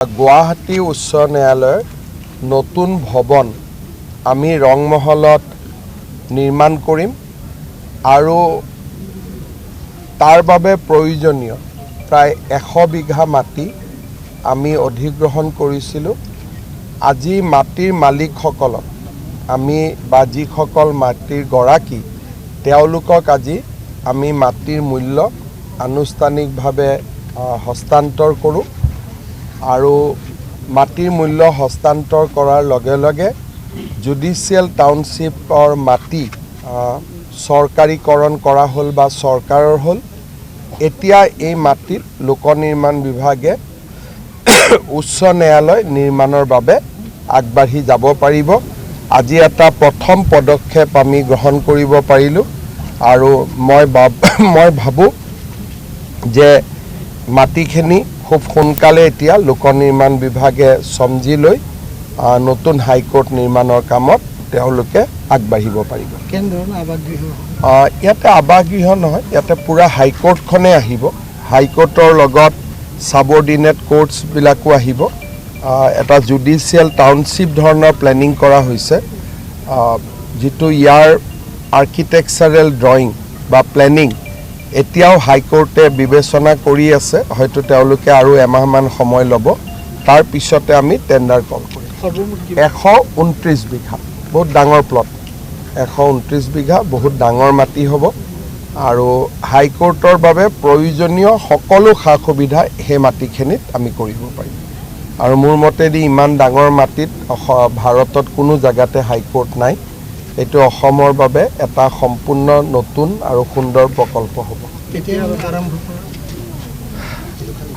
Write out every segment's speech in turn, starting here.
গুৱাহাটী উচ্চ ন্যায়ালয়ৰ নতুন ভৱন আমি ৰংমহলত নিৰ্মাণ কৰিম আৰু তাৰ বাবে প্ৰয়োজনীয় প্ৰায় 100 বিঘা মাটি আমি অধিগ্ৰহণ কৰিছিলোঁ। আজি মাটিৰ মালিকসকলক আমি বা যিসকল মাটিৰ গৰাকী তেওঁলোকক আজি আমি মাটিৰ মূল্য আনুষ্ঠানিকভাৱে হস্তান্তৰ কৰোঁ আৰু মাটিৰ মূল্য হস্তান্তৰ কৰাৰ লগে লগে জুডিচিয়েল টাউনশ্বিপৰ মাটি চৰকাৰীকৰণ কৰা হ'ল বা চৰকাৰৰ হ'ল। এতিয়া এই মাটিত লোক নিৰ্মাণ বিভাগে উচ্চ ন্যায়ালয় নিৰ্মাণৰ বাবে আগবাঢ়ি যাব পাৰিব। আজি এটা প্ৰথম পদক্ষেপ আমি গ্ৰহণ কৰিব পাৰিলোঁ আৰু মই ভাবোঁ যে মাটিখিনি খুব সোনকালে এতিয়া লোক নিৰ্মাণ বিভাগে সমজি লৈ নতুন হাইকোৰ্ট নিৰ্মাণৰ কামত তেওঁলোকে আগবাঢ়িব পাৰিব। ইয়াতে আৱাসগৃহ নহয়, ইয়াতে পুৰা হাইকোৰ্টখনে আহিব। হাইকোৰ্টৰ লগত সাবঅৰ্ডিনেট কোৰ্টছবিলাকো আহিব। এটা জুডিচিয়েল টাউনশ্বিপ ধৰণৰ প্লেনিং কৰা হৈছে, যিটো ইয়াৰ আৰ্কিটেকচাৰেল ড্ৰয়িং বা প্লেনিং এতিয়াও হাইকোৰ্টে বিবেচনা কৰি আছে। হয়তো তেওঁলোকে আৰু এমাহমান সময় ল'ব, তাৰ পিছতে আমি টেণ্ডাৰ কল কৰিম। 129 বিঘা বহুত ডাঙৰ প্লট, 129 বিঘা বহুত ডাঙৰ মাটি হ'ব আৰু হাইকোৰ্টৰ বাবে প্ৰয়োজনীয় সকলো সা সুবিধা সেই মাটিখিনিত আমি কৰিব পাৰিম। আৰু মোৰ মতেদি ইমান ডাঙৰ মাটিত ভাৰতত কোনো জেগাতে হাইকোৰ্ট নাই। এইটো অসমৰ বাবে এটা সম্পূৰ্ণ নতুন আৰু সুন্দৰ প্ৰকল্প হ'ব।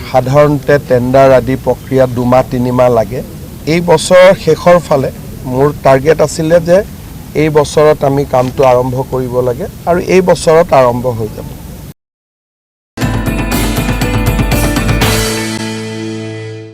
সাধাৰণতে টেণ্ডাৰ আদি প্ৰক্ৰিয়াত 2-3 মাহ লাগে। এই বছৰৰ শেষৰ ফালে মোৰ টাৰ্গেট আছিলে যে এই বছৰত আমি কামটো আৰম্ভ কৰিব লাগে আৰু এই বছৰত আৰম্ভ হৈ যাব।